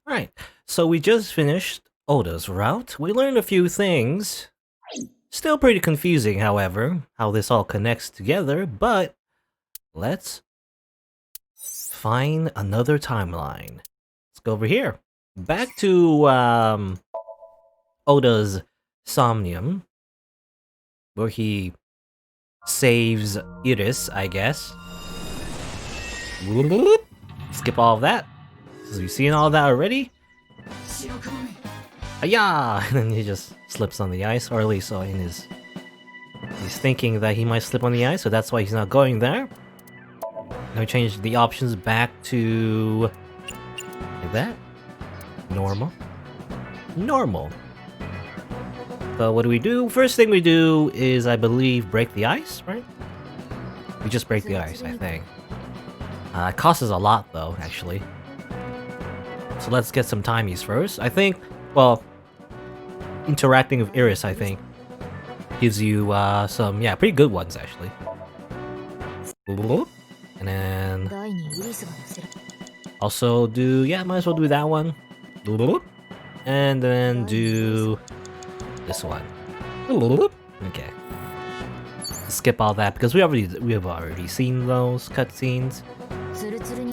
Right, so we just finished Oda's route. We learned a few things. Still pretty confusing, however, how this all connects together, but let's find another timeline. Let's go over here. Back to Oda's Somnium, where he saves Iris, I guess. Skip all of that. So you've seen all that already? Hiya! And then he just slips on the ice, or at least in his... He's thinking that he might slip on the ice, so that's why he's not going there. Now we change the options back to... like that. Normal. Normal. So what do we do? First thing we do is, I believe, break the ice, right? We just break the ice, I think. It costs us a lot, though, actually. So let's get some timies first. I think, well, interacting with Iris, I think, gives you some, yeah, pretty good ones, actually. And then... also do, yeah, might as well do that one. And then do this one. Okay. Skip all that because we have already seen those cutscenes.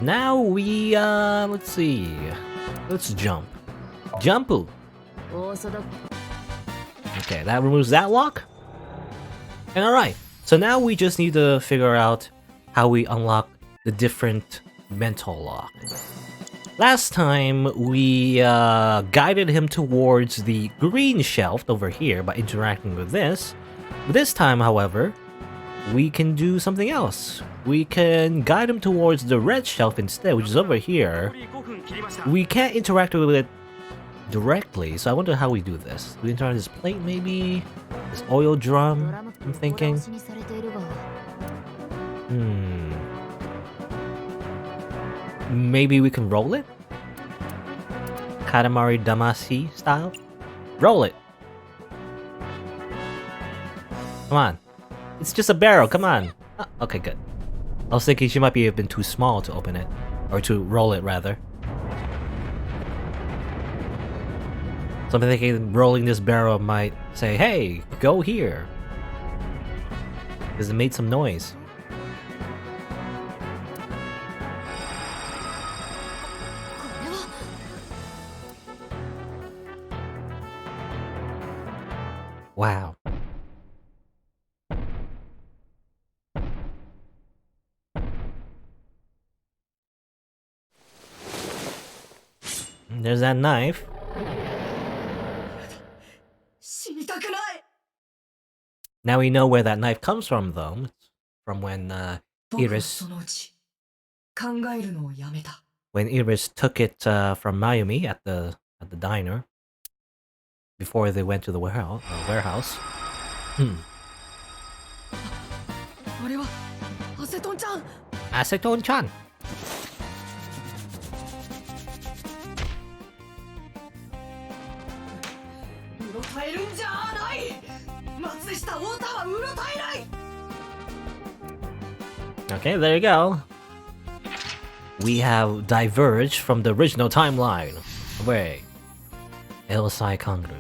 Now we let's see. Let's jump. Jumpu. Okay, that removes that lock. And alright. So now we just need to figure out how we unlock the different mental lock. Last time we guided him towards the green shelf over here by interacting with this. This time, however, we can do something else. We can guide him towards the red shelf instead, which is over here. We can't interact with it directly, so I wonder how we do this. Do we interact with this plate, maybe? This oil drum, I'm thinking. Maybe we can roll it? Katamari Damacy style? Roll it! Come on. It's just a barrel, come on! Oh, okay, good. I was thinking she might have been too small to open it. Or to roll it, rather. So I'm thinking rolling this barrel might say, hey, go here! Because it made some noise. Wow. There's that knife. Now we know where that knife comes from, though. It's from when Iris took it from Mayumi at the diner before they went to the warehouse. Acetone-chan. Okay, there you go. We have diverged from the original timeline. Wait. Elsai Kangru.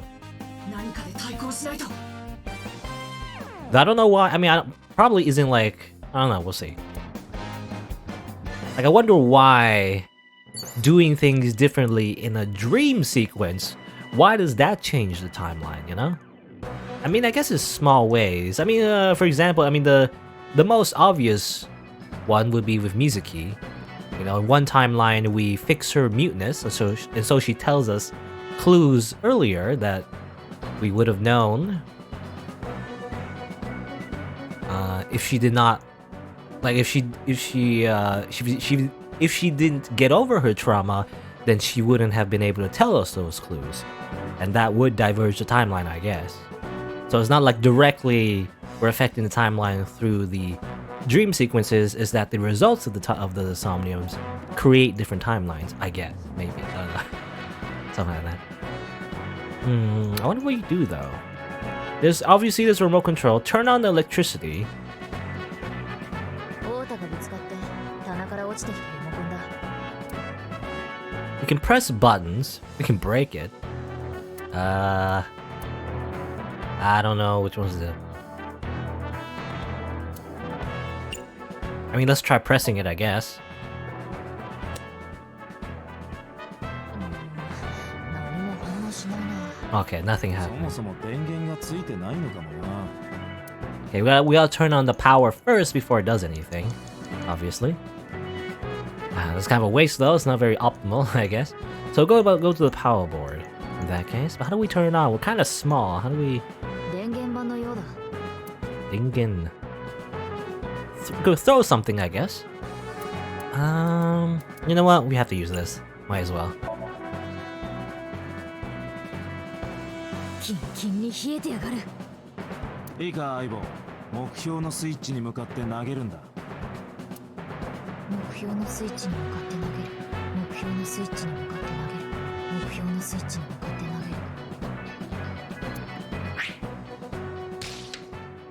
I don't know why. I mean, probably isn't like... I don't know, we'll see. Like, I wonder why doing things differently in a dream sequence, why does that change the timeline, you know? I mean, I guess it's small ways. I mean, for example, I mean, the most obvious one would be with Mizuki. You know, in one timeline, we fix her muteness, and so she tells us clues earlier that we would have known if she did not, like, if she didn't get over her trauma, then she wouldn't have been able to tell us those clues, and that would diverge the timeline, I guess. So it's not like directly we're affecting the timeline through the dream sequences. Is that the results of the Somniums create different timelines? I guess, maybe, I don't know. Something like that. I wonder what you do though. There's obviously this remote control. Turn on the electricity. We can press buttons. We can break it. I don't know which one's it. I mean, let's try pressing it, I guess. Okay, nothing happened. Okay, we gotta turn on the power first before it does anything, obviously. That's kind of a waste though, it's not very optimal, I guess. So go to the power board in that case. But how do we turn it on? We're kind of small. How do we... Dingen. Go throw something, I guess. You know what? We have to use this. Might as well.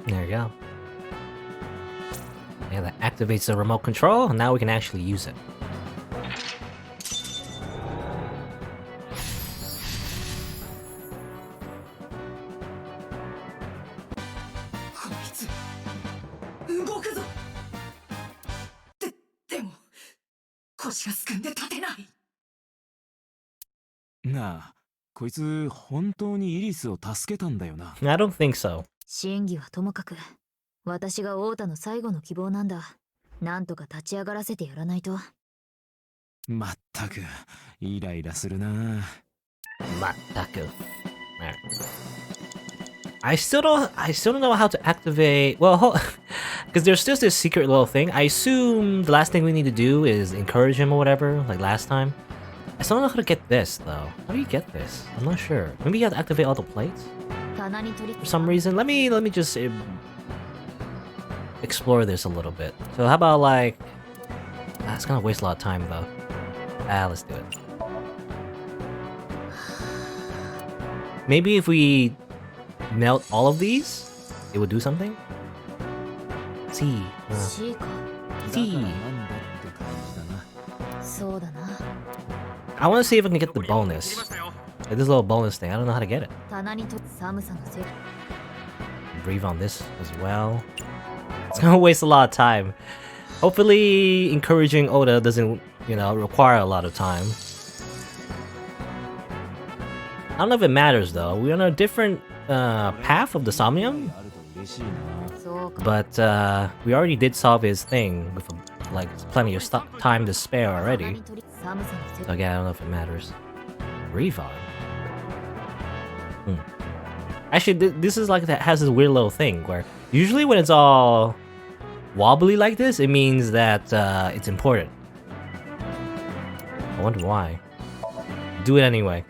There you go. Yeah, that activates the remote control, and now we can actually use it. I don't think so. 真偽はともかく、私が太田の最後の希望なんだ。なんとか立ち上がらせてやらないと。まったく、イライラするな。まったく。Alright. I still don't know how to activate. Well, because there's just this secret little thing. I assume the last thing we need to do is encourage him or whatever, like last time. I still don't know how to get this though. How do you get this? I'm not sure. Maybe you have to activate all the plates for some reason. Let me just explore this a little bit. So how about like... That's gonna waste a lot of time though. Let's do it. Maybe if we melt all of these, it would do something? See. See. I want to see if I can get the bonus. Like this little bonus thing. I don't know how to get it. Breathe on this as well. It's gonna waste a lot of time. Hopefully encouraging Oda doesn't, you know, require a lot of time. I don't know if it matters though. We're on a different path of the Somnium. But we already did solve his thing with like plenty of time to spare already. So again, I don't know if it matters. Breathe on. Actually, this is like that has this weird little thing where usually when it's all wobbly like this, it means that it's important. I wonder why. Do it anyway.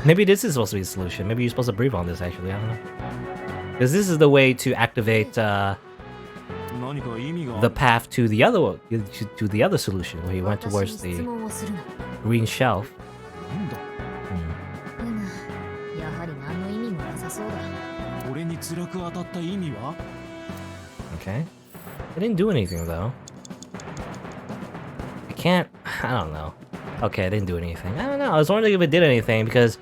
Maybe this is supposed to be the solution. Maybe you're supposed to breathe on this actually, I don't know. Because this is the way to activate the path to the other solution where he went towards the green shelf. Okay. It didn't do anything though. I can't... I don't know. Okay, it didn't do anything. I don't know. I was wondering if it did anything because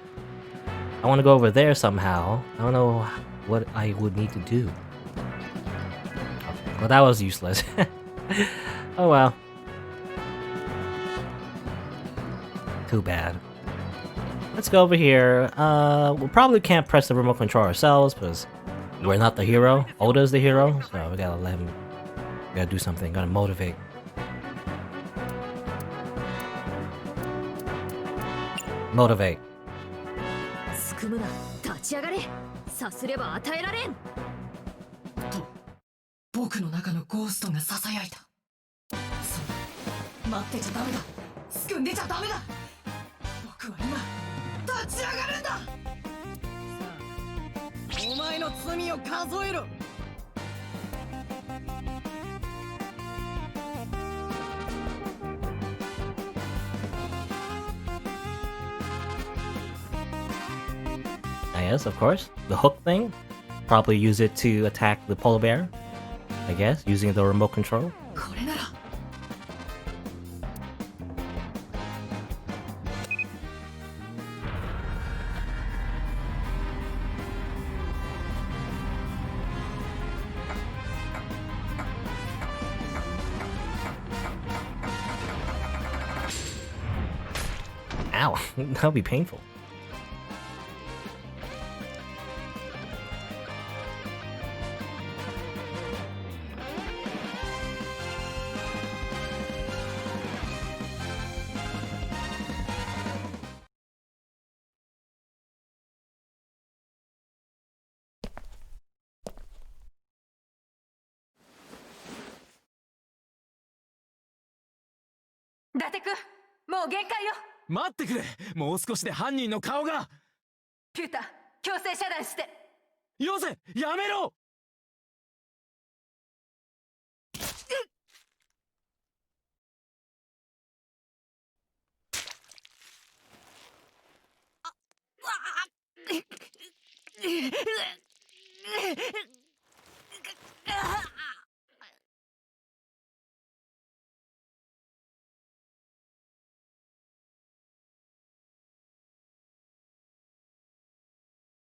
I want to go over there somehow. I don't know what I would need to do. Okay. Well, that was useless. Oh well. Too bad. Let's go over here. We probably can't press the remote control ourselves because we're not the hero. Oda's the hero, so we gotta let him. We gotta do something. Gotta motivate. Motivate. すくむな、立ち上がれ。さすれば与えられん。と、僕の中のゴーストがささやいた。そう、待ってちゃダメだ。すくんでちゃダメだ。僕は今立ち上がるんだ。さあ、お前の罪を数えろ。Yes, of course. The hook thing. Probably use it to attack the polar bear. I guess, using the remote control. Ow, that would be painful. Date君、もう限界よ。待ってくれ。もう少しで犯人の顔が。ピュータ、強制遮断して。よせ、やめろ。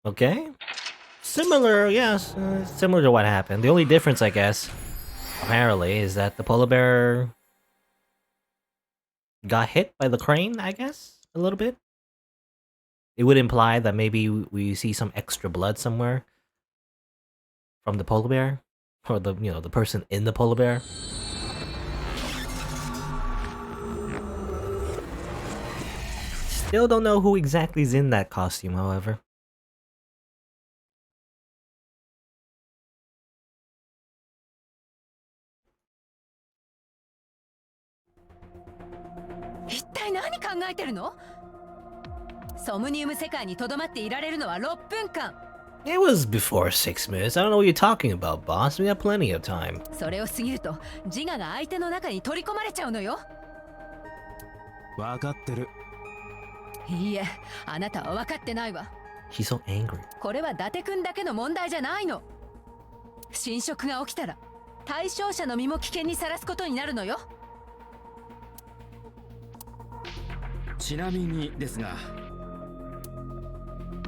Okay. Similar, yes. Similar to what happened. The only difference, I guess, apparently, is that the polar bear got hit by the crane, I guess, a little bit. It would imply that maybe we see some extra blood somewhere from the polar bear, or the the person in the polar bear. Still don't know who exactly is in that costume, however. Somnium 世界に留まっていられるのは6分間。It was before 6 minutes. I don't know what you're talking about, boss. We have plenty of time. それを過ぎると自我が相手の中に取り込まれちゃうのよ。わかってる。いいえ、あなたは分かってないわ。She's so angry. これは伊達君だけの問題じゃないの。侵食が起きたら対象者の身も危険にさらすことになるのよ。ちなみにですが、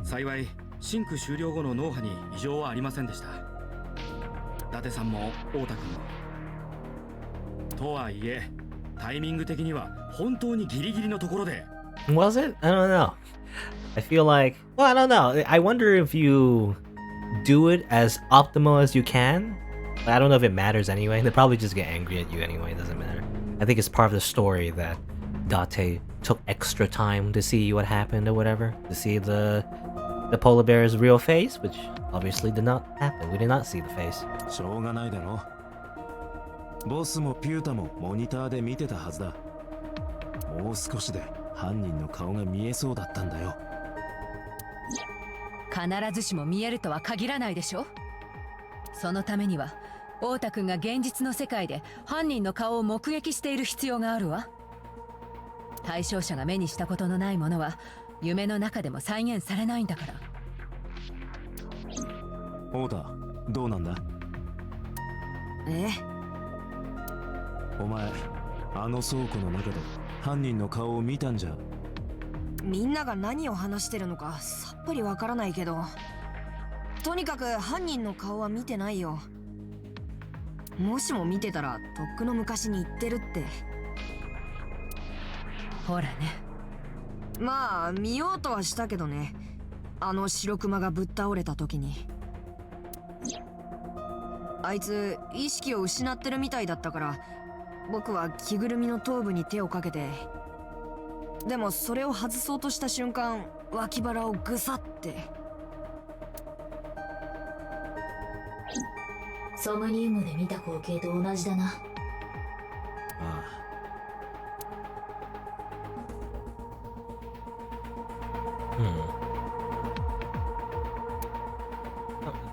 幸いシンク終了後の脳波に異常はありませんでした。伊達さんも太田君も。とはいえタイミング的には本当にギリギリのところで。Was it? I don't know. I feel like, well, I don't know. I wonder if you do it as optimal as you can. I don't know if it matters anyway. They probably just get angry at you anyway. It doesn't matter. I think it's part of the story that Date took extra time to see what happened or whatever, to see the polar bear's real face, which obviously did not happen. We did not see the face. しょうがないだろ。ボスもピュータもモニターで見てたはずだ。もう少しで犯人の顔が見えそうだったんだよ。必ずしも見えるとは限らないでしょ。そのためには太田君が現実の世界で犯人の顔を目撃している必要があるわ。対象者が目にしたことのないものは夢の中でも再現されないんだから。太田、どうなんだ？お前、あの倉庫の中で犯人の顔を見たんじゃ。みんなが何を話してるのかさっぱりわからないけど、とにかく犯人の顔は見てないよ。もしも見てたらとっくの昔に言ってるって。ほらね。まあ見ようとはしたけどね。あの白クマがぶっ倒れた時に。あいつ意識を失ってるみたいだったから、僕は着ぐるみの頭部に手をかけて、でもそれを外そうとした瞬間、脇腹をぐさって。ソムニウムで見た光景と同じだな。ああ。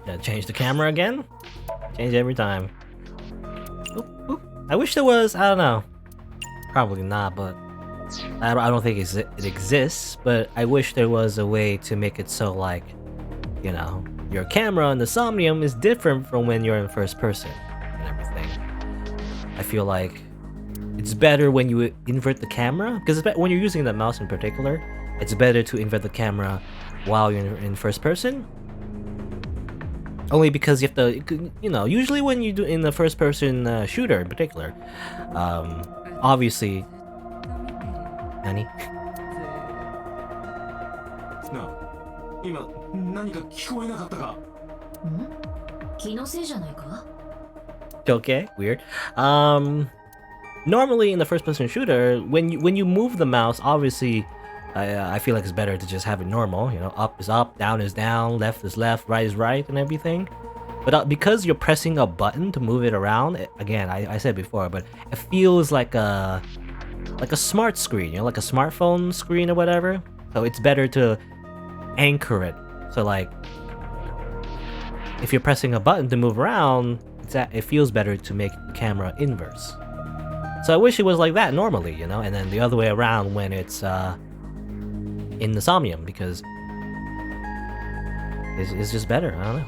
Gotta change the camera again? Change every time. Oop, oop. I wish there was, I don't know. Probably not, but I don't think it exists, but I wish there was a way to make it so, like, you know, your camera in the Somnium is different from when you're in first person and everything. I feel like it's better when you invert the camera, because when you're using the mouse in particular, it's better to invert the camera while you're in first person. Only because you have to, you know, usually when you do in the first person shooter in particular, obviously, Nani? なあ、今何か聞こえなかったか？ん？気のせいじゃないか？ Okay, weird. Normally in the first-person shooter, when you move the mouse, obviously, I feel like it's better to just have it normal. You know, up is up, down is down, left is left, right is right, and everything. But because you're pressing a button to move it around, again, I said before, but it feels like a smart screen, you know, like a smartphone screen or whatever. So it's better to anchor it. So like, if you're pressing a button to move around, it feels better to make the camera inverse. So I wish it was like that normally, you know, and then the other way around when it's in the Somnium, because it's just better. I don't know.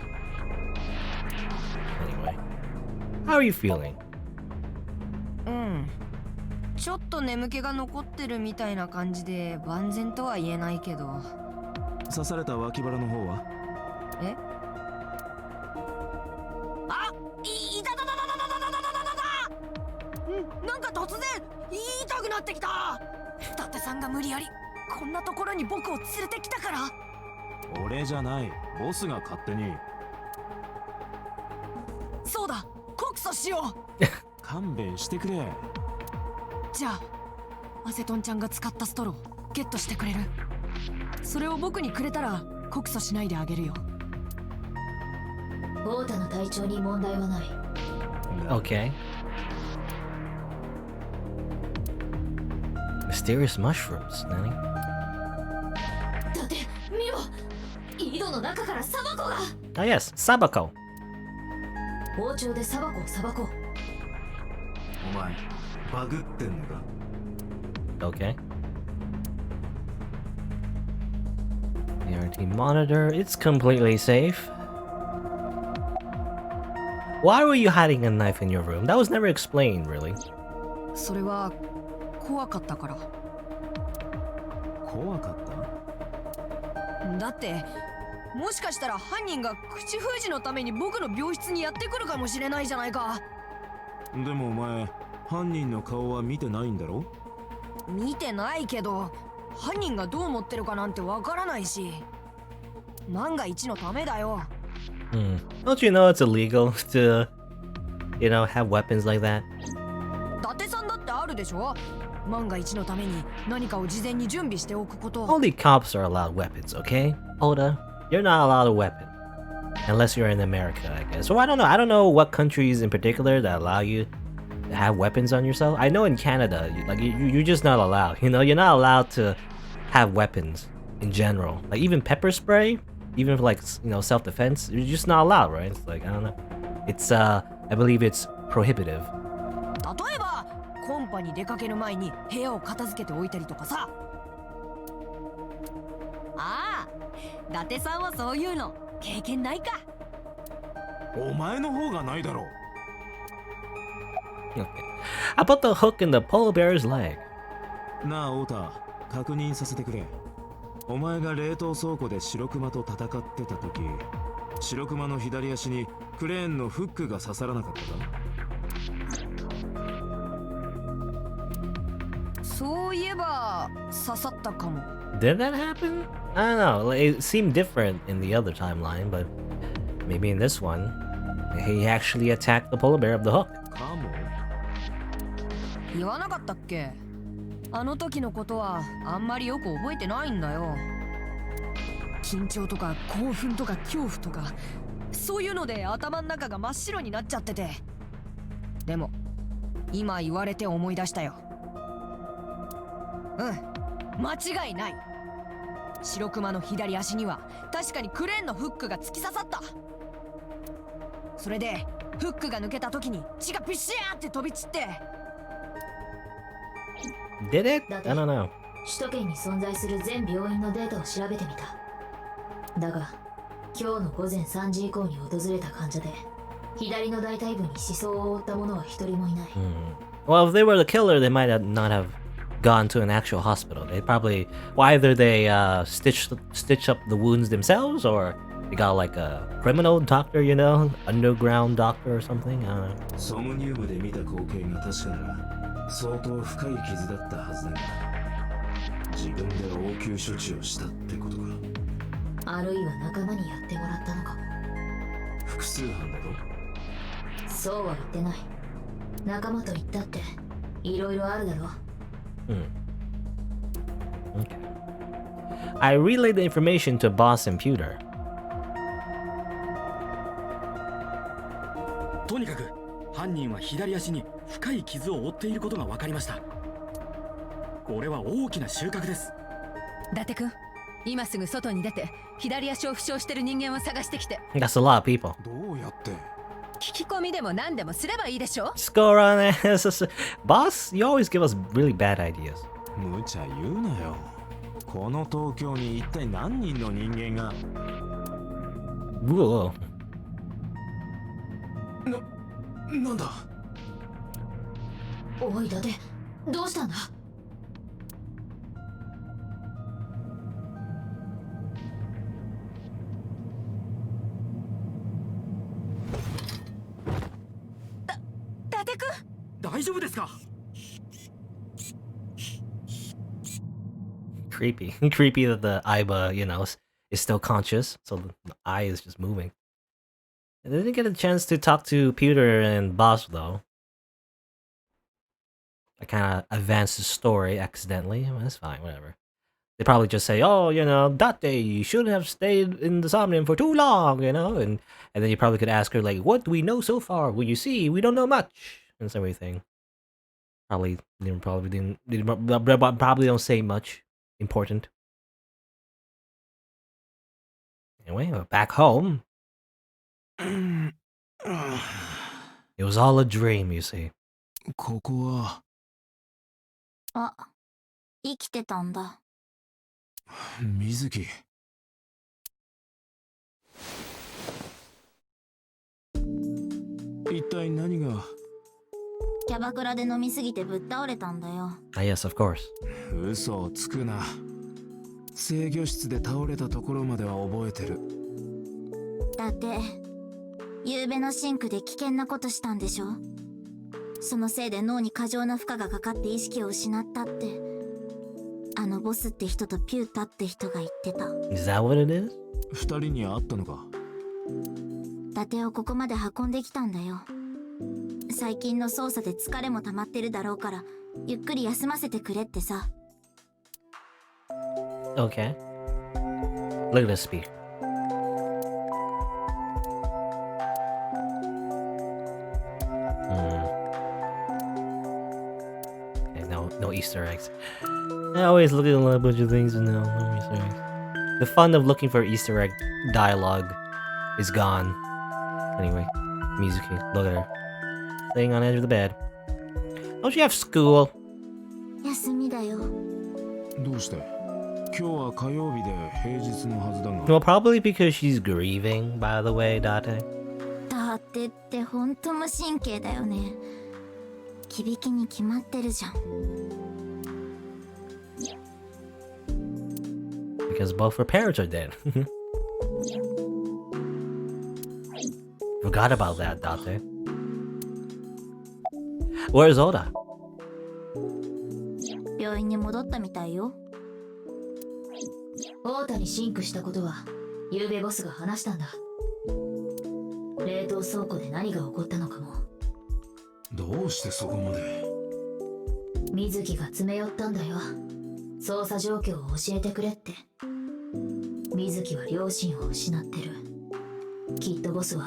Anyway, how are you feeling? ちょっと眠気が残ってるみたいな感じで万全とは言えないけど。刺された脇腹の方は？え？あ、いたたたたたたたたたたた。なんか突然痛くなってきた。伊達さんが無理やりこんなところに僕を連れてきたから。俺じゃない、ボスが勝手に。そうだ、告訴しよう。勘弁してくれ。じゃあアセトンちゃんが使ったストローゲットしてくれる？それを僕にくれたら告訴しないであげるよ。オータの体調に問題はない。 Okay. Mysterious mushrooms, Nanny? だって見ろ、井戸の中からサバコが。 Ah yes, Sabako. 包丁でサバコをさばこう。お前バグってんのか？ Okay. ART monitor, it's completely safe. Why were you hiding a knife in your room? That was never explained, really. それは怖かったから。怖かった？だってもしかしたら犯人が口封じのために僕の病室にやってくるかもしれないじゃないか。でもお前犯人の顔は見てないんだろ？見てないけど犯人がどう思ってるかなんてわからないし、万が一のためだよ。Don't you know it's illegal to, you know, have weapons like that? 伊達さんだってあるでしょ？万が一のために何かを事前に準備しておくこと。Only cops are allowed weapons, okay? Oda, you're not allowed a weapon. Unless you're in America, I guess. Or I don't know. I don't know what countries in particular that allow you to have weapons on yourself. I know in Canada, you're just not allowed. You know, you're not allowed to have weapons in general. Like even pepper spray, even for like, you know, self-defense, you're just not allowed, right? It's like, I don't know. It's I believe it's prohibitive. 例えばコンパに出かける前に部屋を片付けておいたりとかさ。ああ、伊達さんはそういうの経験ないか。お前の方がないだろう。Okay. I put the hook in the polar bear's leg. なあ、オータ、確認させてくれ。お前が冷凍倉庫で白熊と戦ってた時、白熊の左足にクレーンのフックが刺さらなかったか？そういえば刺さったかも。Did that happen? I don't know. It seemed different in the other timeline, but maybe in this one, he actually attacked the polar bear with the hook. かも。言わなかったっけ？あの時のことはあんまりよく覚えてないんだよ。緊張とか興奮とか恐怖とかそういうので頭の中が真っ白になっちゃってて。でも今言われて思い出したよ。間違いない。白熊の左足には確かにクレーンのフックが突き刺さった。それでフックが抜けた時に血がピシャーって飛び散って。Did it? I don't know. 首都圏に存在する全病院のデータを調べてみた。だが今日の午前3時以降に訪れた患者で左の大腿部に刺創を負った者は一人もいない。Well, if they were the killer, they might not have gone to an actual hospital. They probably, well, either they stitch up the wounds themselves, or they got like a criminal doctor, you know, underground doctor or something. I don't know. ソムニウムで見た光景が確かなら相当深い傷だったはずだが、自分で応急処置をしたってことか。あるいは仲間にやってもらったのかも。複数犯だろ。そうは言ってない。仲間と言ったっていろいろあるだろ。Okay. I relayed the information to boss and Pewter. とにかく犯人は左足に深い傷を負っていることが分かりました。これは大きな収穫です。伊達君、今すぐ外に出て左足を負傷してる人間を探してきて。 That's a lot of people. どうやって？聞き込みでも何でもすればいいでしょ。 Just go around and boss, you always give us really bad ideas. 無茶言うなよ。この東京に一体何人の人間が。Whoa. なんだ。おい伊達、どうしたんだ。伊達君、大丈夫ですか？ Creepy. Creepy that the Aiba, you know, is still conscious, so the eye is just moving. I didn't get a chance to talk to Pewter and Boss, though. I kind of advanced the story accidentally. Well, that's fine, whatever. They probably just say, oh, you know, Date, you shouldn't have stayed in the Somnium for too long, you know? And then you probably could ask her, like, what do we know so far? Well, you see, we don't know much. And everything. Probably don't say much important. Anyway, we're back home. It was all a dream, you see. ここはあ、生きてたんだ。水木。一体何が。キャバクラで飲みすぎてぶっ倒れたんだよ。Ah, yes, of course. 嘘をつくな。制御室で倒れたところまでは覚えてる。だって夕べのシンクで危険なことしたんでしょ。そのせいで脳に過剰な負荷がかかって意識を失ったって、あのボスって人とピュータって人が言ってた。 Is that what it is? 二人に会ったのか。伊達をここまで運んできたんだよ。最近の捜査で疲れも溜まってるだろうからゆっくり休ませてくれってさ。 Okay. Look at this speak. Okay, no Easter eggs. I always look at a bunch of things and no Easter eggs. The fun of looking for Easter egg dialogue is gone. Anyway, Mizuki, look at her. Laying on the edge of the bed. Don't you have school? 休みだよ。どうして？今日は火曜日で平日のはずだが。 Well, probably because she's grieving, by the way, Date. だってってほんと無神経だよね。響きに決まってるじゃん。Because both her parents are dead. Forgot about that, Date. Where's Oda? 病院に戻ったみたいよ。オータにシンクしたことは昨べボスが話したんだ。冷凍倉庫で何が起こったのかも。どうしてそこまで。水木が詰め寄ったんだよ。捜査状況を教えてくれって。水木は両親を失ってる。きっとボスは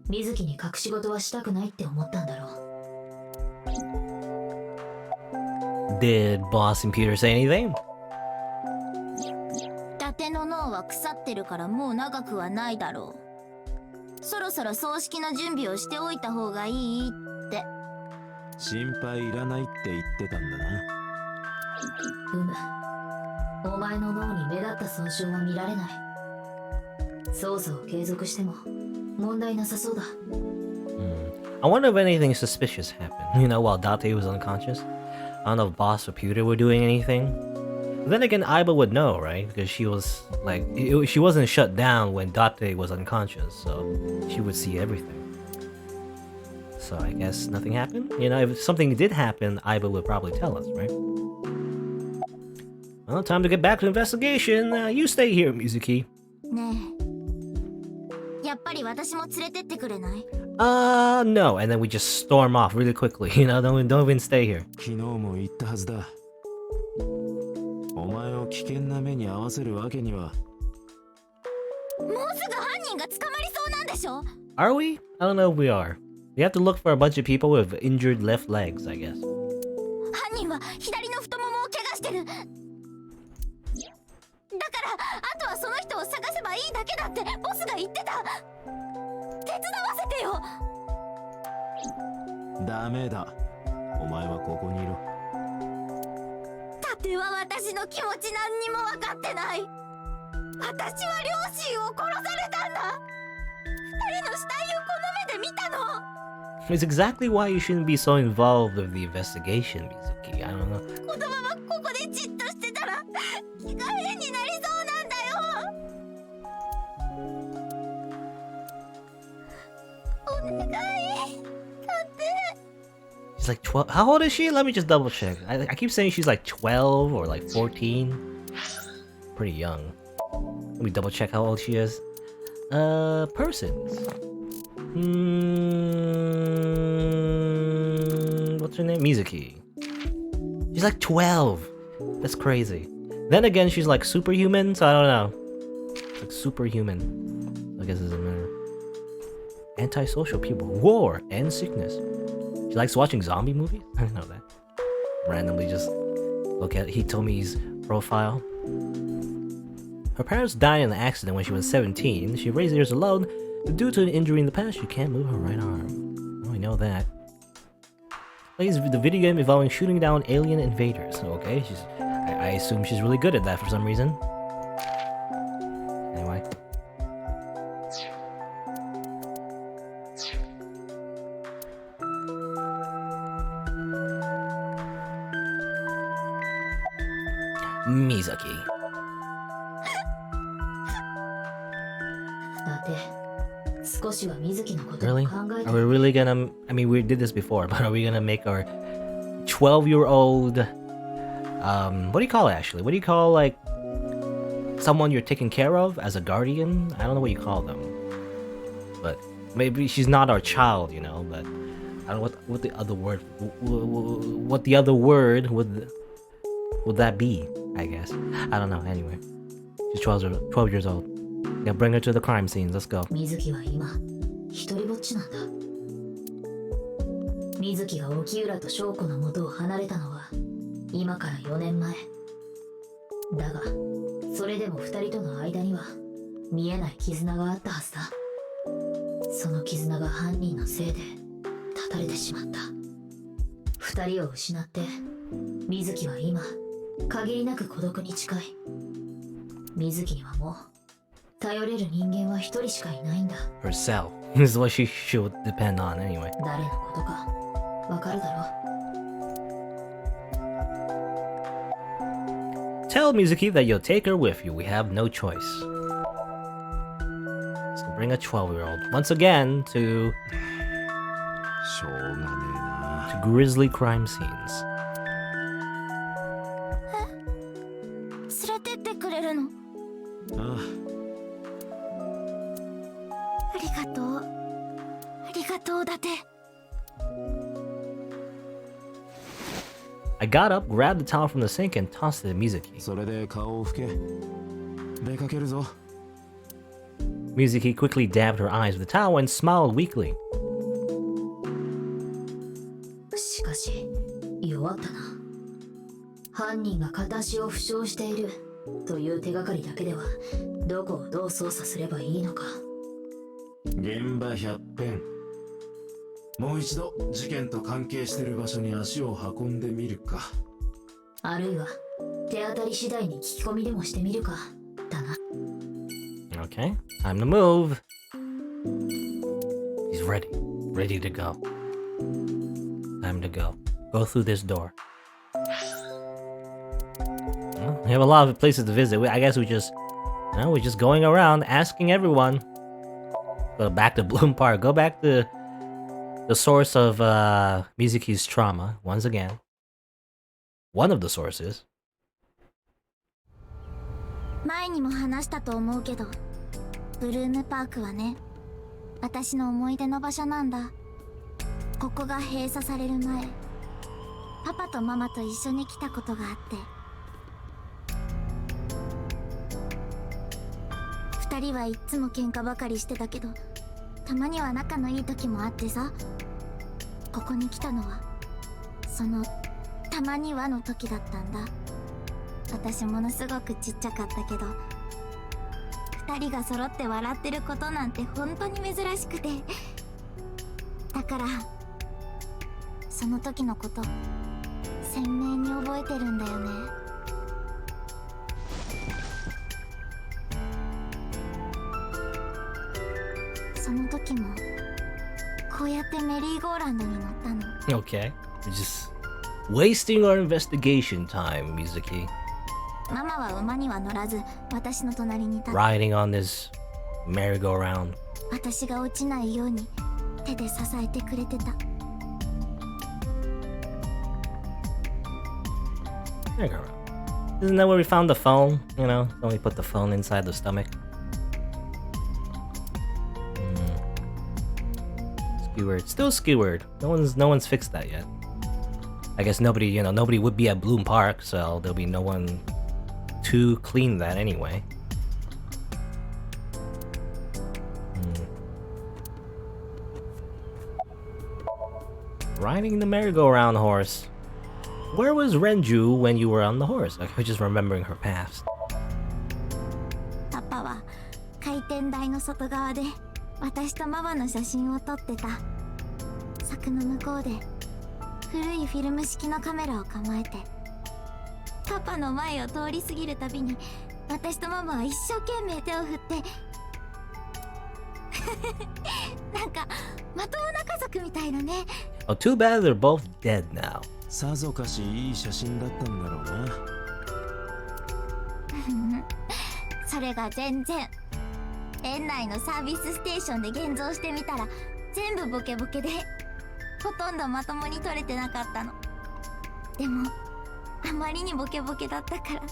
水木に隠し事はしたくないって思ったんだろう。Did Boss and Peter say anything? 伊達の脳は腐ってるからもう長くはないだろう。そろそろ葬式の準備をしておいた方がいいって。心配いらないって言ってたんだな。お前の脳に目立った損傷は見られない。捜査を継続しても問題なさそうだ。I wonder if anything suspicious happened, you know, while Date was unconscious. I don't know if Boss or Pewter were doing anything. But then again, Aiba would know, right? Because she was, like, she wasn't shut down when Date was unconscious, so she would see everything. So I guess nothing happened? You know, if something did happen, Aiba would probably tell us, right? Well, time to get back to investigation. You stay here, Mizuki. ねえ、やっぱり私も連れてってくれない？ No. And then we just storm off really quickly. You know, don't even stay here. 昨日も言ったはずだ。お前を危険な目に遭わせるわけには。もうすぐ犯人が捕まりそうなんでしょ？ Are we? I don't know if we are. We have to look for a bunch of people with injured left legs, I guess. 犯人は左の太ももを怪我してる。だからあとはその人を探せばいいだけだってボスが言ってた。手伝わせてよ。ダメだ。お前はここにいろ。タテは私の気持ち何にも分かってない。私は両親を殺されたんだ。二人の死体をこの目で見たの。It's exactly why you shouldn't be so involved with the investigation, Mizuki. I don't know. このままここでじっとしてたら気が変になりそうなんだよ。お願い、タテ。 She's like 12. How old is she? Let me just double check. I keep saying she's like 12 or like 14. Pretty young. Let me double check how old she is. Persons. What's her name? Mizuki. She's like 12. That's crazy. Then again, she's like superhuman, so I don't know. Like superhuman. I guess it doesn't matter. Antisocial people. War and sickness. She likes watching zombie movies? I didn't know that. Randomly just look at Hitomi's profile. Her parents died in an accident when she was 17. She raised years alone. Due to an injury in the past, she can't move her right arm. Oh, I know that. Plays the video game involving shooting down alien invaders. Okay, I assume she's really good at that for some reason. Anyway. Mizuki. だって少しは水木のことを Really? 考えて Are we really gonna... I mean, we did this before, but are we gonna make our 12-year-old... what do you call it, actually? What do you call, like... someone you're taking care of as a guardian? I don't know what you call them. But maybe she's not our child, you know, but... I don't know what the other word... What the other word would that be, I guess. I don't know, anyway. She's 12 years old. Yeah, bring her to the crime scenes, let's go. 水木は今一人ぼっちなんだ。水木が沖浦と翔子の元を離れたのは今から4年前だが、それでも2人との間には見えない絆があったはずだ。その絆が犯人のせいで断たれてしまった。2人を失って水木は今限りなく孤独に近い。水木にはもう頼れる人間は一人しかいないんだ。 Herself. This is what she should depend on anyway. 誰のことかわかるだろ。 Tell Mizuki that you'll take her with you. We have no choice. So bring a 12-year-old once again to しょうがねえな。 grisly crime scenes. 連れてってくれるの？ああ、ありがとう。ありがとうだて。 I got up, grabbed the towel from the sink, and tossed it at Mizuki. それで顔を拭け。出かけるぞ。 Mizuki quickly dabbed her eyes with the towel and smiled weakly. しかし弱ったな。犯人が片足を負傷しているという手がかりだけではどこをどう捜査すればいいのか。現場100遍。もう一度事件と関係してる場所に足を運んでみるか。あるいは手当たり次第に聞き込みでもしてみるかだな。 Okay, time to move. He's ready. Ready to go. Time to go. Go through this door. Well, we have a lot of places to visit. I guess we're just going around asking everyone. Go back to Bloom Park. Go back to the source of Mizuki's trauma once again. One of the sources. 前にも話したと思うけど、ブルームパークはね、私の思い出の場所なんだ。ここが閉鎖される前、パパとママと一緒に来たことがあって、二人はいっつも喧嘩ばかりしてたけど、たまには仲のいい時もあってさ。ここに来たのはそのたまにはの時だったんだ。私ものすごくちっちゃかったけど、二人が揃って笑ってることなんて本当に珍しくて、だからその時のこと鮮明に覚えてるんだよね。その時もこうやってメリーゴーランドに乗ったの。 Okay. We're just wasting our investigation time, Mizuki. ママは馬には乗らず私の隣に立って、 Riding on this merry-go-round. 私が落ちないように手で支えてくれてた。 Merry-go-round. Isn't that where we found the phone? You know, when we put the phone inside the stomach? Skewered. Still skewered. No one's fixed that yet. I guess nobody would be at Bloom Park, so there'll be no one to clean that anyway. Riding the merry-go-round horse. Where was Renju when you were on the horse? I was just remembering her past. パパは回転台の外側で私とママの写真を撮ってた。柵の向こうで古いフィルム式のカメラを構えて、パパの前を通り過ぎるたびに私とママは一生懸命手を振ってなんかまともな家族みたいなね。 Oh, too bad they're both dead now. さぞかしいい写真だったんだろうな。それが全然。園内のサービスステーションで現像してみたら全部ボケボケで、ほとんどまともに撮れてなかったの。でもあまりにボケボケだったから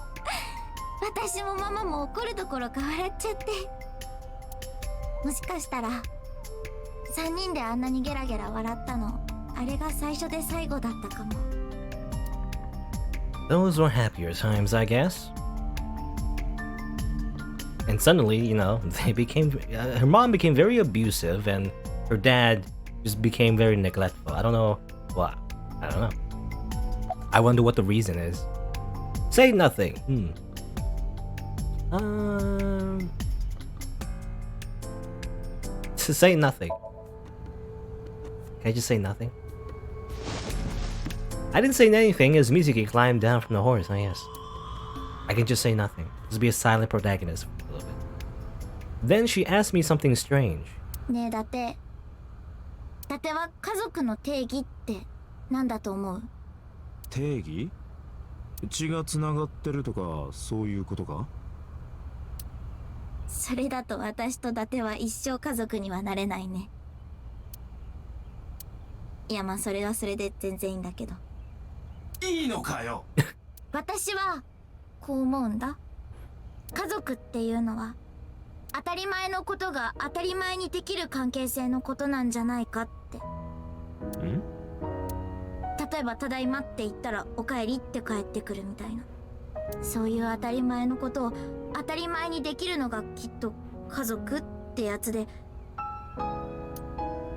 私もママも怒るどころか笑っちゃって、もしかしたら3人であんなにゲラゲラ笑ったの、あれが最初で最後だったかも。 Those were happier times, I guess. And suddenly, they became... her mom became very abusive, and her dad just became very neglectful. I don't know why. I don't know. I wonder what the reason is. Say nothing. To say nothing. Can I just say nothing? I didn't say anything as Mizuki climbed down from the horse, I guess. I can just say nothing. Just be a silent protagonist for a little bit. Then she asked me something strange. ねえ、だっては家族の定義って何だと思う？定義？血がつながってるとかそういうことか？それだと私と伊達は一生家族にはなれないね。いや、まあそれはそれで全然いいんだけど。いいのかよ。私はこう思うんだ。家族っていうのは当たり前のことが当たり前にできる関係性のことなんじゃないかって。ん？例えばただいまって言ったらおかえりって帰ってくるみたいな、そういう当たり前のことを当たり前にできるのがきっと家族ってやつで、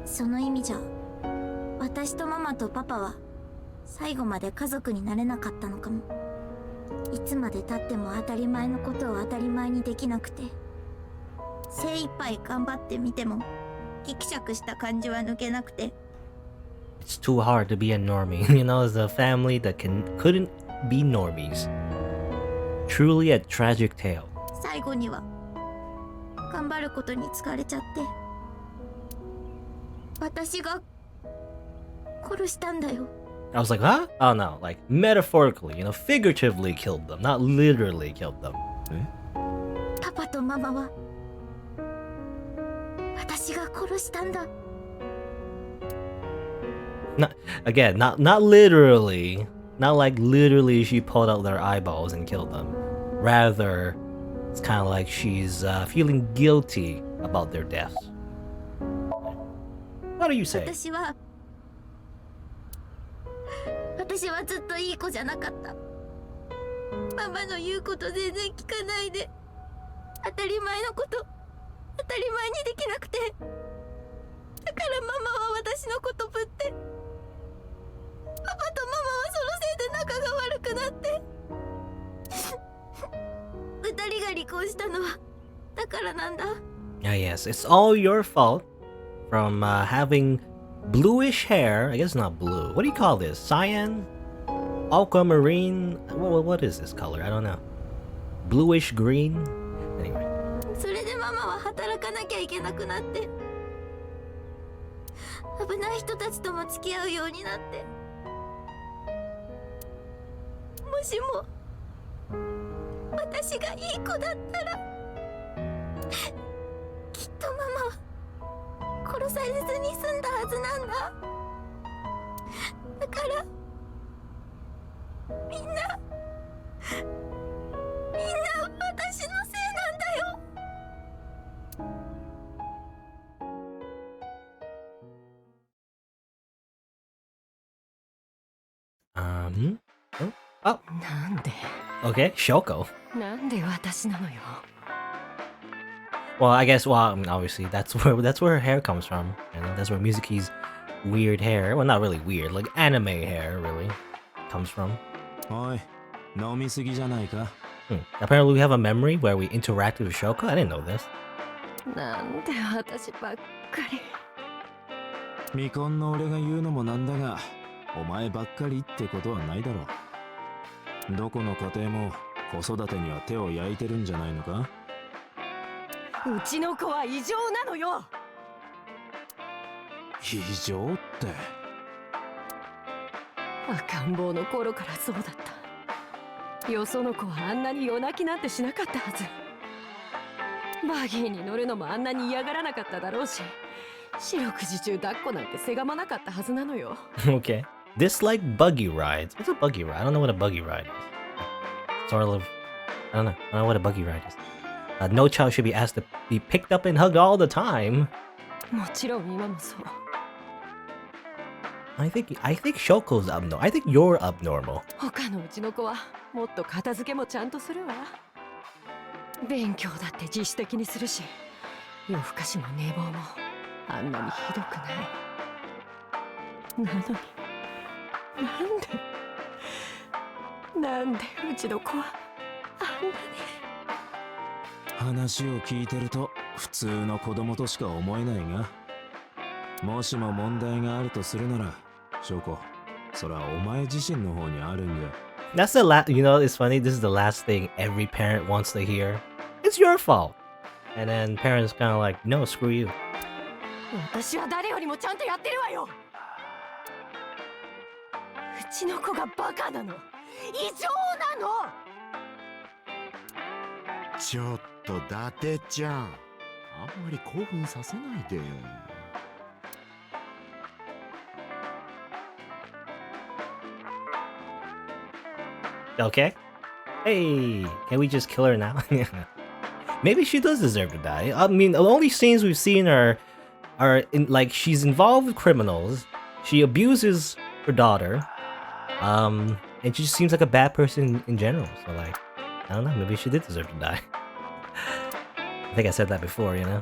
その意味じゃ私とママとパパは最後まで家族になれなかったのかも。いつまで経っても当たり前のことを当たり前にできなくて、精一杯頑張ってみてもギクシャクした感じは抜けなくて。 It's too hard to be a normie, as a family that couldn't be normies. Truly a tragic tale. 最後には頑張ることに疲れちゃって、私が殺したんだよ。 I was like, huh? Oh no, like metaphorically, figuratively killed them, not literally killed them. パパとママは私が殺したんだ。 Not again, not literally, not like literally she pulled out their eyeballs and killed them. Rather, it's kind of like she's feeling guilty about their deaths. What do you say? 私はずっといい子じゃなかった。ママの言うこと全然聞かないで、当たり前のこと当たり前にできなくて、だからママは私のことぶって、パパとママはそのせいで仲が悪くなって、二人が離婚したのはだからなんだ。Ah, yes, it's all your fault from having bluish hair. I guess not blue. What do you call this? Cyan? Aquamarine? What is this color? I don't know. Bluish green? Anyway. それでママは働かなきゃいけなくなって、危ない人たちとも付き合うようになって、もしも私がいい子だったら、きっとママは殺されずに済んだはずなんだ。だからみんな私のせいなんだよ。Oh, なんで okay, Shoko. なんで私なのよ。 Well, I guess, well, I mean, obviously, that's where her hair comes from. And that's where Mizuki's weird hair, well, not really weird, like anime hair, really, comes from. おい、飲みすぎじゃないか。Apparently, we have a memory where we interacted with Shoko. I didn't know this. なんで私ばっかり。未婚の俺が言うのもなんだが、お前ばっかりってことはないだろう。どこの家庭も子育てには手を焼いてるんじゃないのか。うちの子は異常なのよ。異常って。赤ん坊の頃からそうだった。よその子はあんなに夜泣きなんてしなかったはず。バギーに乗るのもあんなに嫌がらなかっただろうし、四六時中抱っこなんてせがまなかったはずなのよ。Okay. Dislike buggy rides. What's a buggy ride? I don't know what a buggy ride is. Sort of. I don't know what a buggy ride is. No child should be asked to be picked up and hugged all the time. もちろん今もそう。I think Shoko's abnormal. I think you're abnormal. 他のうちの子はもっと片付けもちゃんとするわ。勉強だって自主的にするし、夜更かしも寝坊もあんなにひどくない。なのになんでうちの子はあんなに。話を聞いてると普通の子供としか思えないが、もしも問題があるとするなら、翔子、それはお前自身の方にあるんじゃ。That's the last. You know, it's funny. This is the last thing every parent wants to hear. It's your fault. And then parents kind of like, no, screw you. 私は誰よりもちゃんとやってるわよ。うちの子がバカなの。異常なの。ちょっと伊達ちゃん、あんまり興奮させないで。Okay. Hey, can we just kill her now? Maybe she does deserve to die. I mean, the only scenes we've seen are in, like, she's involved with criminals. She abuses her daughter. And she just seems like a bad person in general. So, like, I don't know. Maybe she did deserve to die. I think I said that before, you know?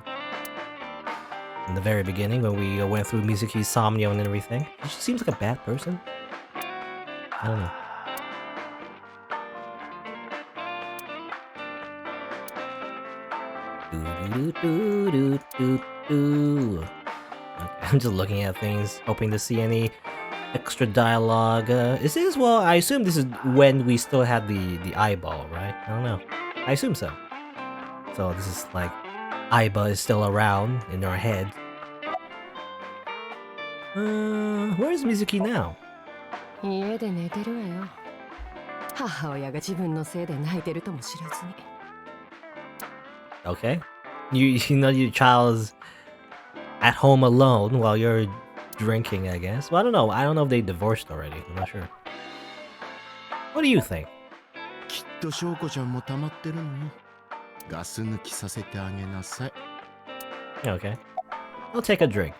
In the very beginning, when we went through Mizuki's Somnium and everything. She just seems like a bad person. I don't know. Okay, I'm just looking at things, hoping to see any extra dialogue. Is this, well, I assume this is when we still had the eyeball, right? I don't know. I assume so. So this is like, Aiba is still around in our head. Where is Mizuki now? 家で寝てるわよ。母親が自分のせいで泣いてるとも知らずに。Okay. You know your child's at home alone while you're drinking, I guess. Well, I don't know. I don't know if they divorced already. I'm not sure. What do you think? きっと翔子ちゃんも溜まってるのよ。ガス抜きさせてあげなさい。Okay. I'll take a drink.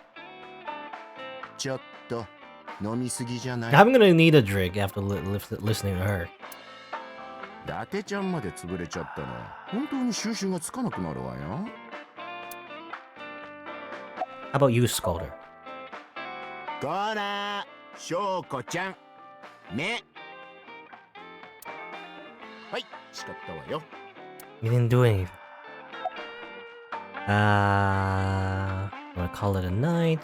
ちょっと飲みすぎじゃない？ I'm gonna need a drink after listening to her. 伊達ちゃんまで潰れちゃったら本当に収拾がつかなくなるわよ。 How about you, Scolder? こら翔子ちゃん目はい誓ったわよ。 You didn't do anything. I'm gonna call it a night.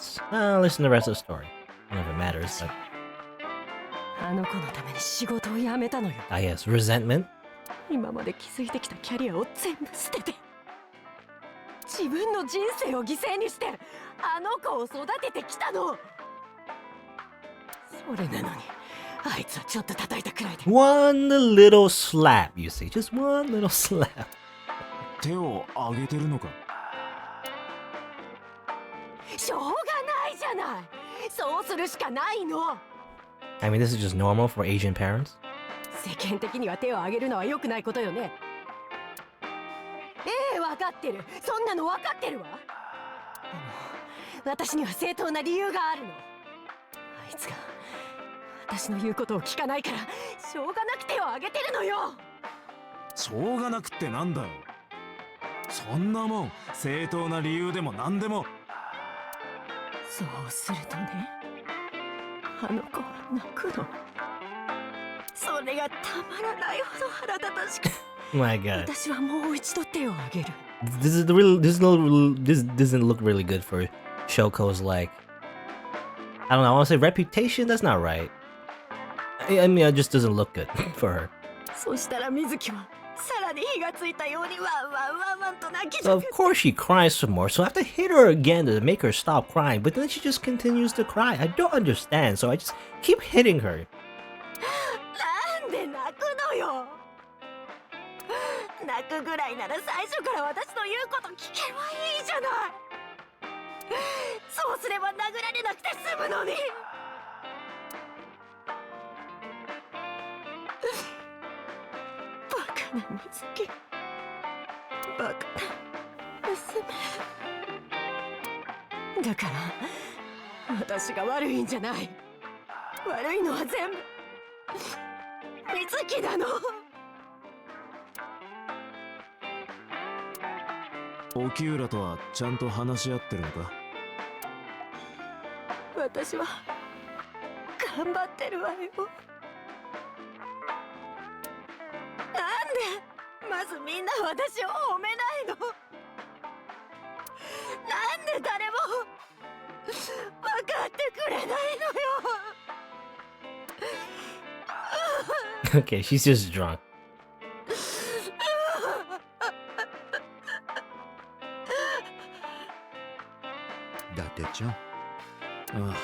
Listen to the rest of the story. None of it matters, but あの子のために仕事を辞めたのよ。 yes, resentment. 今まで築いてきたキャリアを全部捨てて、自分の人生を犠牲にしてあの子を育ててきたの。それなのにあいつはちょっと叩いたくらいで One little slap, you see. Just one little slap. 手を挙げてるのか？しょうがないじゃない。そうするしかないの。 I mean, this is just normal for Asian parents. 世間的には手を挙げるのは良くないことよね。ええ、分かってる。そんなの分かってるわ。でも私には正当な理由があるの。あいつが私の言うことを聞かないからしょうがなく手を挙げてるのよ。しょうがなくってなんだよ。そんなもん正当な理由でも何でも。そうするとね、あの子は泣くの。それがたまらないほど腹立たしく My God. 私はもう一度手を挙げる。 This doesn't look really good for Shoko's, like, I don't know, I want to say reputation. That's not right. I mean, it just doesn't look good for her. そしたら水木はさらに火がついたようにワンワンワンワンと泣き So of course she cries some more. So I have to hit her again to make her stop crying. But then she just continues to cry. I don't understand. So I just keep hitting her. なんで泣くのよ。泣くぐらいなら最初から私の言うこと聞けばいいじゃない。そうすれば殴られなくて済むのに。バカな水木、バカな娘。だから私が悪いんじゃない。悪いのは全部水木なの。沖浦とはちゃんと話し合ってるのか？私は頑張ってるわよ。なんでまずみんな私を褒めないの。なんで誰も分かってくれないのよ。Okay, she's just drunk. 伊達ちゃん。ああ、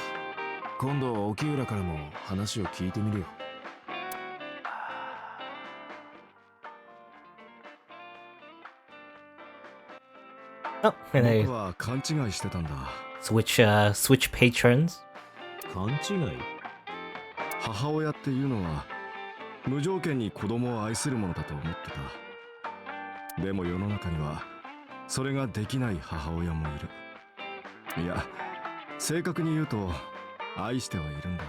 今度沖浦からも話を聞いてみるよ。Oh, and they 僕は勘違いしてたんだ。 switch patrons. 勘違い？母親っていうのは無条件に子供を愛するものだと思ってた。でも世の中にはそれができない母親もいる。いや、正確に言うと愛してはいるんだ。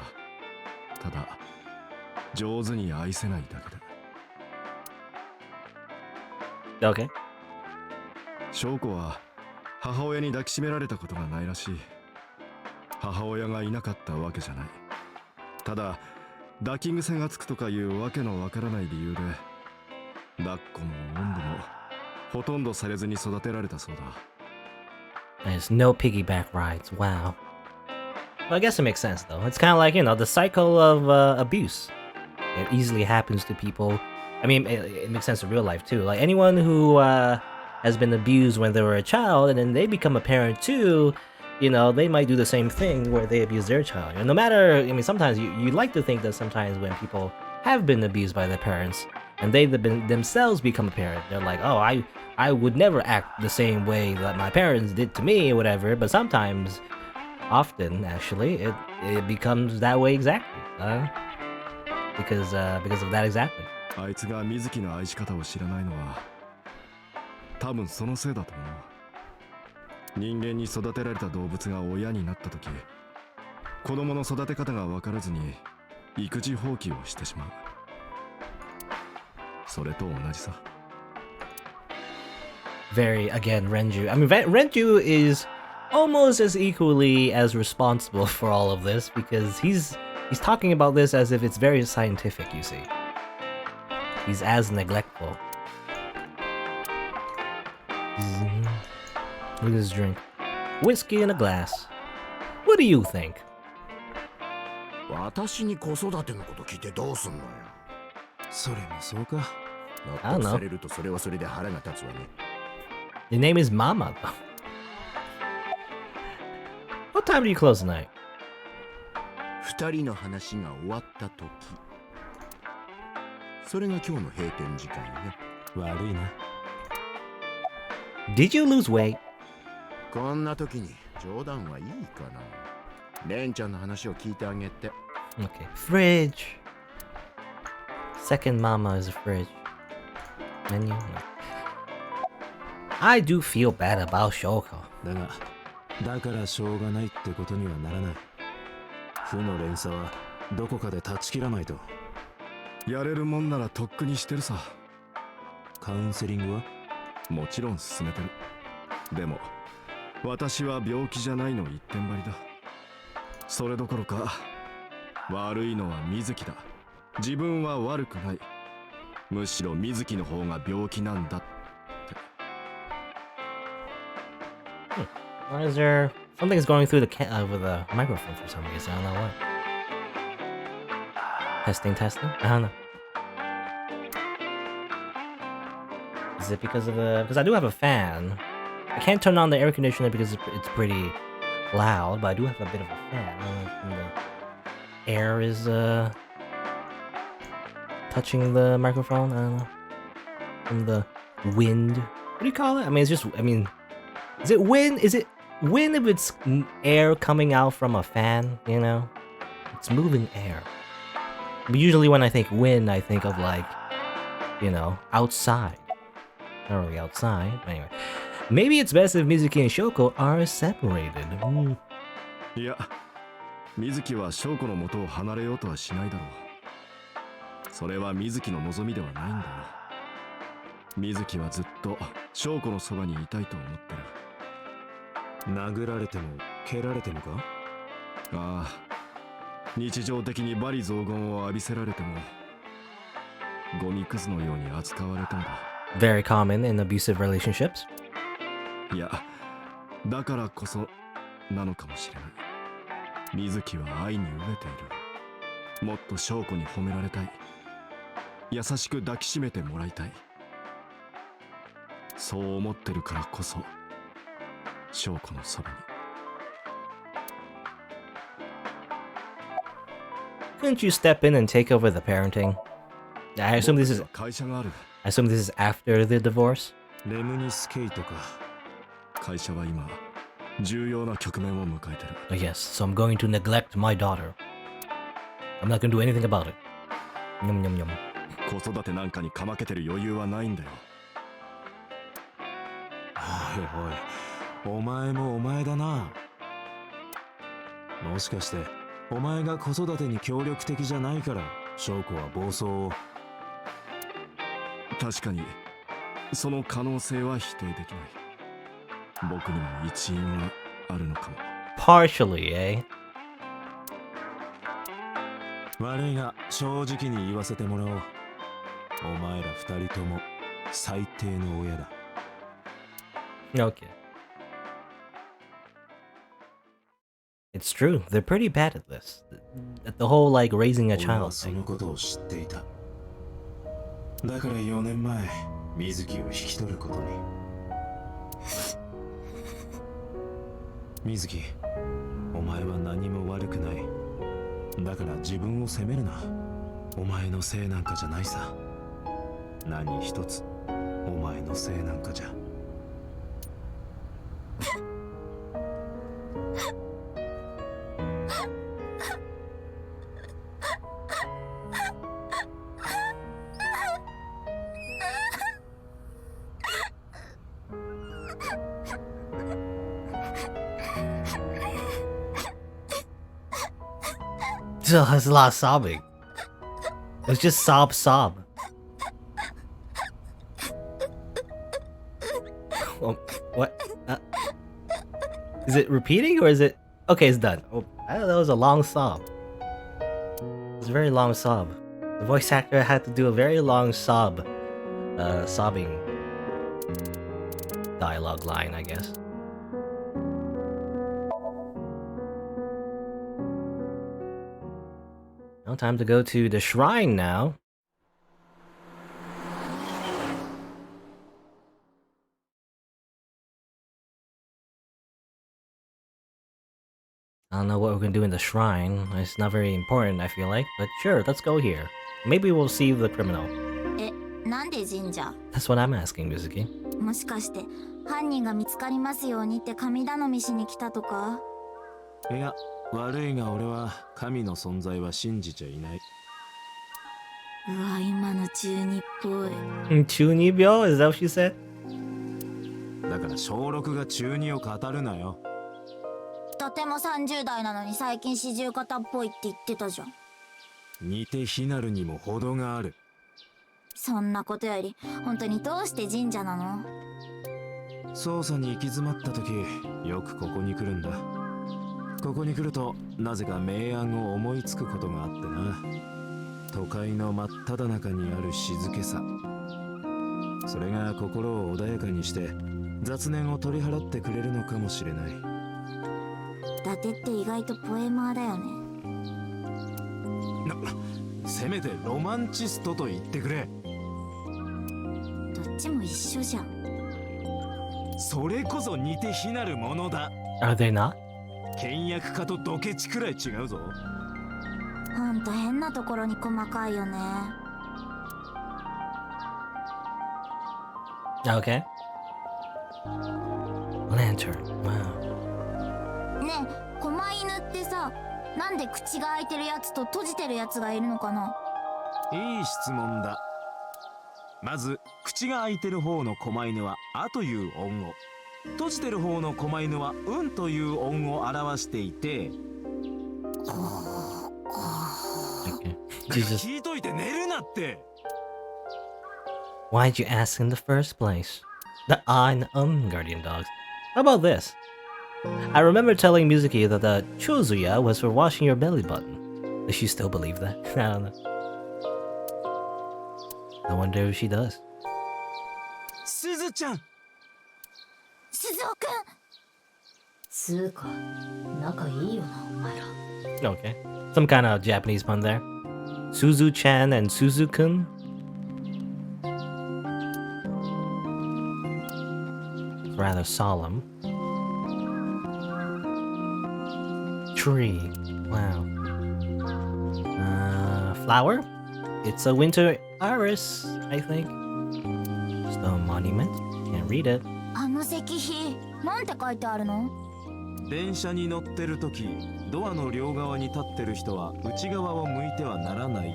ただ上手に愛せないだけだ。 Okay. 翔子は母親に抱きしめられたことがないらしい。母親がいなかったわけじゃない。ただ抱き癖がつくとかいうわけのわからない理由で抱っこもおんぶもほとんどされずに育てられたそうだ。 There's no piggyback rides. Wow. Well, I guess it makes sense though. It's kind of like, you know, the cycle of abuse. It easily happens to people. I mean, it makes sense in real life too. Like anyone who has been abused when they were a child and then they become a parent too, you know, they might do the same thing where they abuse their child. And no matter, I mean, sometimes you like to think that sometimes when people have been abused by their parents and they themselves become a parent, they're like, oh, I would never act the same way that my parents did to me or whatever. But sometimes, often actually, it becomes that way exactly. Because of that exactly. あいつが水木の愛し方を知らないのは多分そのせいだと思う。人間に育てられた動物が親になった時、子供の育て方が分からずに育児放棄をしてしまう。それと同じさ。Very, again, Renju. I mean, Renju is almost as equally as responsible for all of this because he's talking about this as if it's very scientific, you see. He's as neglectful. Look at this drink. Whiskey in a glass. What do you think? 私に子育てのこと聞いてどうすんのよ。それもそうか。納得されるとそれはそれで腹が立つわね。Your name is Mama, though. What time do you close tonight? 二人の話が終わった時。それが今日の閉店時間よ。悪いな。Did you lose weight? こんな時に冗談はいいかな。レンちゃんの話を聞いてあげて。Okay. Fridge. Second mama is a fridge. Menu? No. I do feel bad about Shoko. だからしょうがないってことにはならない。負の連鎖はどこかで断ち切らないと。やれるもんならとっくにしてるさ。カウンセリングはもちろん進めてる。でも私は病気じゃないの一点張りだ。それどころか悪いのは水木だ。自分は悪くない。むしろ水木の方が病気なんだって。Why is there something's going through with the microphone for some reason? I don't know what. Testing. I don't know. Is it because of the? Because I do have a fan. I can't turn on the air conditioner because it's pretty loud, but I do have a bit of a fan. I don't know if the air is touching the microphone. I don't know. From the wind. What do you call it? I mean, it's just. I mean, is it wind? Is it wind if it's air coming out from a fan? You know, it's moving air. But usually when I think wind, I think of like, you know, outside. Not really outside. Anyway, maybe it's best if Mizuki and Shoko are separated. いや、水木は翔子の元を離れようとはしないだろう。それは水木の望みではないんだよ。水木はずっと翔子のそばにいたいと思ってる。殴られても蹴られてもか？ああ、日常的に罵詈雑言を浴びせられてもゴミくずのように扱われたんだ。Very common in abusive relationships. いや、だからこそなのかもしれない。水木は愛に飢えている。もっと翔子に褒められたい。優しく抱きしめてもらいたい。そう思ってるからこそ翔子のそばに。Couldn't you step in and take over the parenting? I assume this is. 会社がある。I assume this is after the divorce. レムニスケイトか。会社は今重要な局面を迎えてる。Oh, yes, so I'm going to neglect my daughter. I'm not going to do anything about it. Yum yum yum. 子育てなんかにかまけてる余裕はないんだよ。おいおい、お前もお前だな。もしかしてお前が子育てに協力的じゃないから翔子は暴走を。確かにその可能性は否定できない。僕にも一因はあるのかも。 Partially, eh? 悪いが正直に言わせてもらおう。お前ら二人とも最低の親だ。Okay. It's true. They're pretty bad at this. At the whole, like, raising a 俺は child そ thing. のことを知っていた。だから4年前水木を引き取ることに。水木、お前は何も悪くない。だから自分を責めるな。お前のせいなんかじゃないさ。何一つお前のせいなんかじゃ。There's a lot of sobbing. It was just sob. Oh, what? Is it repeating or is it... Okay, it's done. Oh, that was a long sob. It was a very long sob. The voice actor had to do a very long sobbing dialogue line, I guess. Now time to go to the shrine now. I don't know what we're gonna do in the shrine. It's not very important, I feel like. But sure, let's go here. Maybe we'll see the criminal. なんで神社 That's what I'm asking, Mizuki. もしかして犯人が見つかりますようにって神頼みしに来たとかいや、悪いが俺は神の存在は信じちゃいない。うわ今の中二っぽい Chunibyo? Is that what you said? だから小6が中二を語るなよ。とても30代なのに最近四十肩っぽいって言ってたじゃん似て非なるにも程がある。そんなことより本当にどうして神社なの捜査に行き詰まった時よくここに来るんだ。ここに来るとなぜか明暗を思いつくことがあってな。都会の真っ只中にある静けさ、それが心を穏やかにして雑念を取り払ってくれるのかもしれない。伊達って意外とポエマーだよねせめてロマンチストと言ってくれ。どっちも一緒じゃんそれこそ似て非なるものだ。 Are they not? 倹約家とドケチくらい違うぞ。ほんと変なところに細かいよね Okay. Lantern. Wow. ねえ狛犬ってさなんで口が開いてるやつと閉じてるやつがいるのかないい質問だ。まず口が開いてる方の狛犬は「あ」という音を、閉じてる方の狛犬は「うん」という音を表していて、 Okay. Jesus. 聞いといて寝るなって。 Why'd you ask in the first place? The and guardian dogs. How about this? I remember telling Mizuki that the Chozuya was for washing your belly button. Does she still believe that? I don't know. I wonder if she does. すずちゃん。鈴尾くんつうか仲いいよなお前ら。 Okay. Some kind of Japanese pun there. Suzu-chan and Suzu-kun? It's rather solemn. Tree. Wow. Flower? It's a winter iris, I think. Stone monument. Can't read it. あの石碑なんて書いてあるの電車に乗ってる時ドアの両側に立ってる人は内側を向いてはならない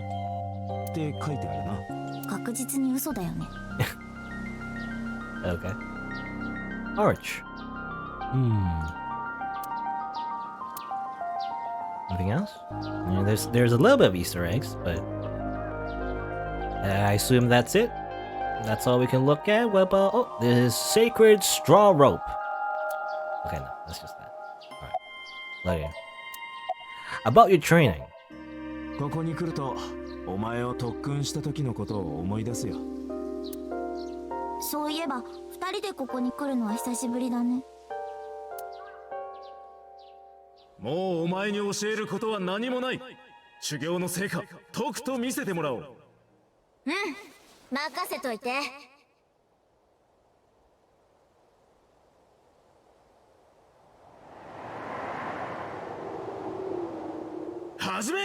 って書いてあるな。確実に嘘だよね Okay. Arch. Anything else? Yeah, there's a little bit of Easter eggs, but I assume that's it. That's all we can look at. What about... Oh, this sacred straw rope. Okay, no, that's just that. Alright. Later. About your training. ここに来るとお前を特訓した時のことを思い出すよ。そういえば二人でここに来るのは久しぶりだねもうお前に教えることは何もない。修行の成果とくと見せてもらおう。うん任せといて始め。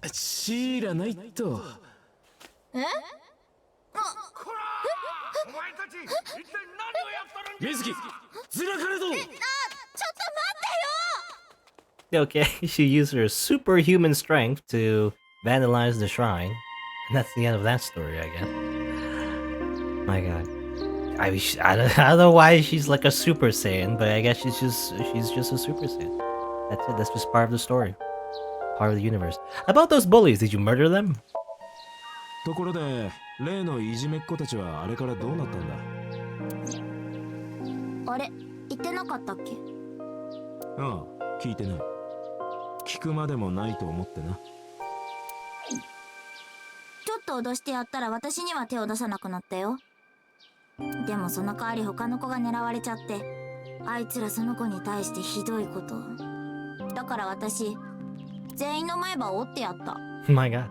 知らないと。え水木ずらかれぞ。 Okay, she used her superhuman strength to vandalize the shrine. And that's the end of that story, I guess. My god. I mean, I don't know why she's like a Super Saiyan, but I guess she's just a Super Saiyan. That's it, that's just part of the story. Part of the universe. About those bullies, did you murder them? ところで例のいじめっ子たちはあれからどうなったんだ？あれ言ってなかったっけ？ああ、聞いてない。聞くまでもないと思ってな。ちょっと脅してやったら私には手を出さなくなったよ。でもその代わり他の子が狙われちゃって、あいつらその子に対してひどいことを。だから私全員の前歯を折ってやった。My god. や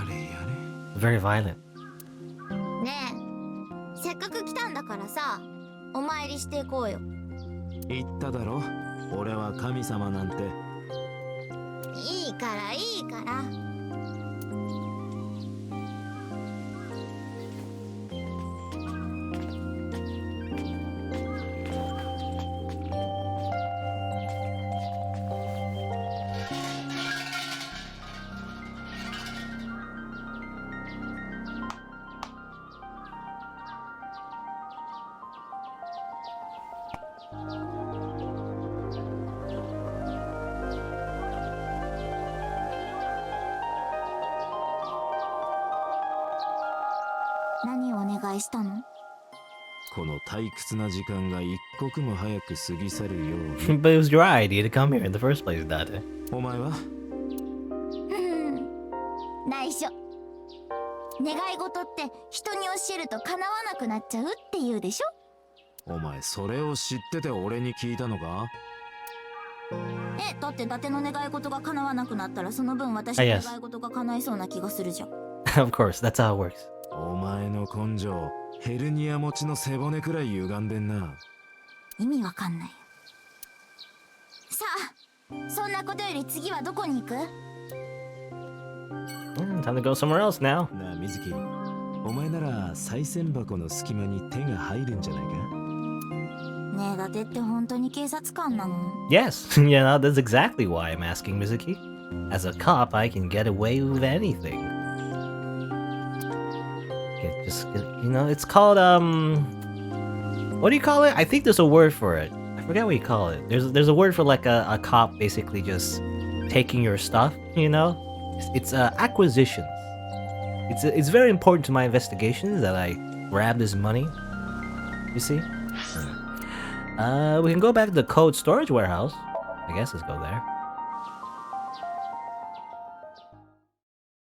れやれ。 Very violent. ねえ、せっかく来たんだからさ、お参りしていこうよ。言っただろ、俺は神様なんて。いいからいいから。何をお願いしたの？この退屈な時間が一刻も早く過ぎ去るように。 But it was your idea to come here in the first place, Date. お前は？内緒。願い事って人に教えると叶わなくなっちゃうって言うでしょ？お前それを知ってて俺に聞いたのか？だって伊達の願い事が叶わなくなったらその分私の願い事が叶いそうな気がするじゃん。Of course, that's how it works. お前の根性、ヘルニア持ちの背骨くらい歪んでんな。意味わかんないよ。さあ、そんなことより次はどこに行く？ Time to go somewhere else now. なあ水木、お前なら賽銭箱の隙間に手が入るんじゃないか？ねえ、伊達って本当に警察官なの？ Yes, you know, that's exactly why I'm asking Mizuki. As a cop, I can get away with anything. You know, it's called, what do you call it? I think there's a word for it. I forget what you call it. There's a word for like a cop basically just taking your stuff, you know? It's acquisitions. It's very important to my investigations that I grab this money. You see? We can go back to the code storage warehouse. I guess let's go there.